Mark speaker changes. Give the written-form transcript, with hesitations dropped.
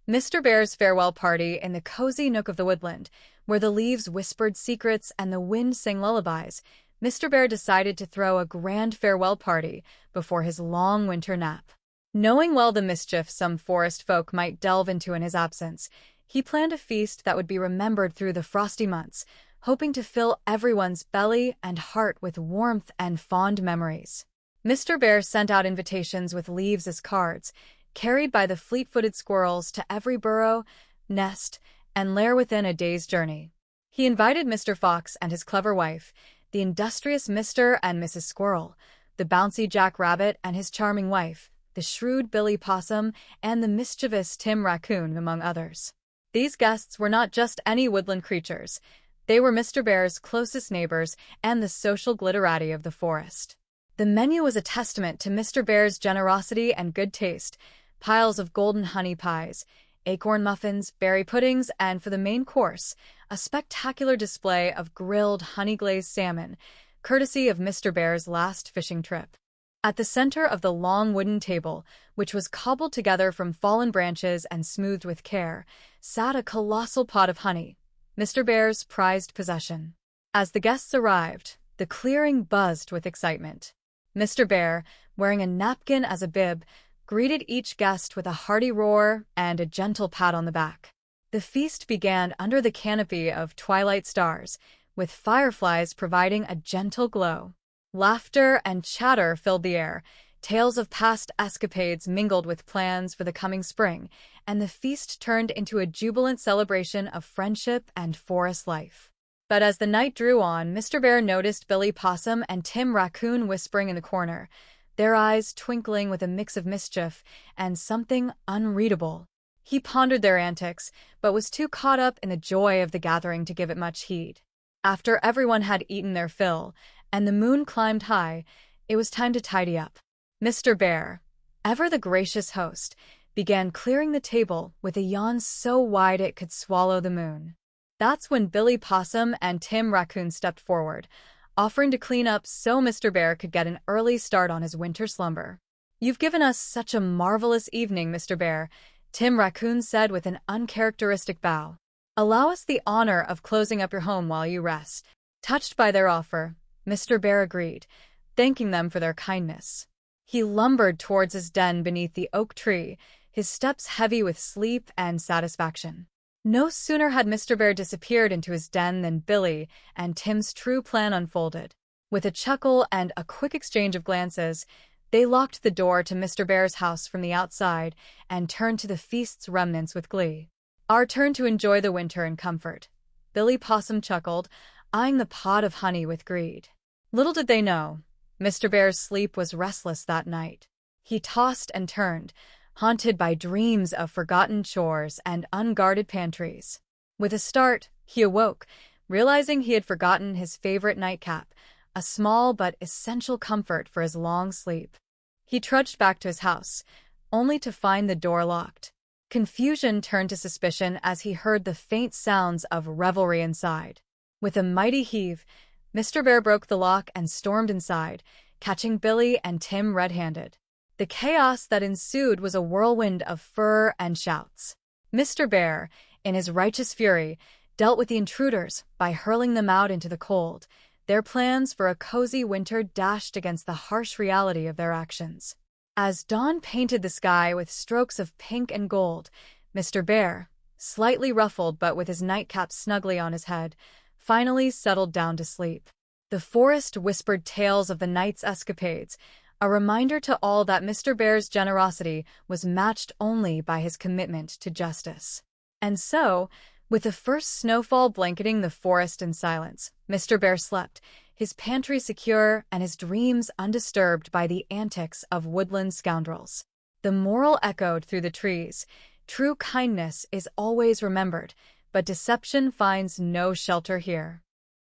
Speaker 1: Mr. Bear's farewell party in the cozy nook of the woodland, where the leaves whispered secrets and the wind sang lullabies. Mr. Bear decided to throw a grand farewell party before his long winter nap. Knowing well the mischief some forest folk might delve into in his absence, he planned a feast that would be remembered through the frosty months, hoping to fill everyone's belly and heart with warmth and fond memories. Mr. Bear sent out invitations with leaves as cards, carried by the fleet-footed squirrels to every burrow, nest, and lair within a day's journey. He invited Mr. Fox and his clever wife, the industrious Mr. and Mrs. Squirrel, the bouncy Jack Rabbit and his charming wife, the shrewd Billy Possum, and the mischievous Tim Raccoon, among others. These guests were not just any woodland creatures. They were Mr. Bear's closest neighbors and the social glitterati of the forest. The menu was a testament to Mr. Bear's generosity and good taste: piles of golden honey pies, acorn muffins, berry puddings, and for the main course, a spectacular display of grilled honey-glazed salmon, courtesy of Mr. Bear's last fishing trip. At the center of the long wooden table, which was cobbled together from fallen branches and smoothed with care, sat a colossal pot of honey, Mr. Bear's prized possession. As the guests arrived, the clearing buzzed with excitement. Mr. Bear, wearing a napkin as a bib, greeted each guest with a hearty roar and a gentle pat on the back. The feast began under the canopy of twilight stars, with fireflies providing a gentle glow. Laughter and chatter filled the air, tales of past escapades mingled with plans for the coming spring, and the feast turned into a jubilant celebration of friendship and forest life. But as the night drew on, Mr. Bear noticed Billy Possum and Tim Raccoon whispering in the corner, their eyes twinkling with a mix of mischief and something unreadable. He pondered their antics, but was too caught up in the joy of the gathering to give it much heed. After everyone had eaten their fill, and the moon climbed high, it was time to tidy up. Mr. Bear, ever the gracious host, began clearing the table with a yawn so wide it could swallow the moon. That's when Billy Possum and Tim Raccoon stepped forward, offering to clean up so Mr. Bear could get an early start on his winter slumber. "You've given us such a marvelous evening, Mr. Bear," Tim Raccoon said with an uncharacteristic bow. "Allow us the honor of closing up your home while you rest." Touched by their offer, Mr. Bear agreed, thanking them for their kindness. He lumbered towards his den beneath the oak tree, his steps heavy with sleep and satisfaction. No sooner had Mr. Bear disappeared into his den than Billy and Tim's true plan unfolded. With a chuckle and a quick exchange of glances, they locked the door to Mr. Bear's house from the outside and turned to the feast's remnants with glee. "Our turn to enjoy the winter in comfort," Billy Possum chuckled, eyeing the pot of honey with greed. Little did they know, Mr. Bear's sleep was restless that night. He tossed and turned, haunted by dreams of forgotten chores and unguarded pantries. With a start, he awoke, realizing he had forgotten his favorite nightcap, a small but essential comfort for his long sleep. He trudged back to his house, only to find the door locked. Confusion turned to suspicion as he heard the faint sounds of revelry inside. With a mighty heave, Mr. Bear broke the lock and stormed inside, catching Billy and Tim red-handed. The chaos that ensued was a whirlwind of fur and shouts. Mr. Bear, in his righteous fury, dealt with the intruders by hurling them out into the cold, their plans for a cozy winter dashed against the harsh reality of their actions. As dawn painted the sky with strokes of pink and gold, Mr. Bear, slightly ruffled but with his nightcap snugly on his head, finally settled down to sleep. The forest whispered tales of the night's escapades, a reminder to all that Mr. Bear's generosity was matched only by his commitment to justice. And so, with the first snowfall blanketing the forest in silence, Mr. Bear slept, his pantry secure and his dreams undisturbed by the antics of woodland scoundrels. The moral echoed through the trees: true kindness is always remembered, but deception finds no shelter here.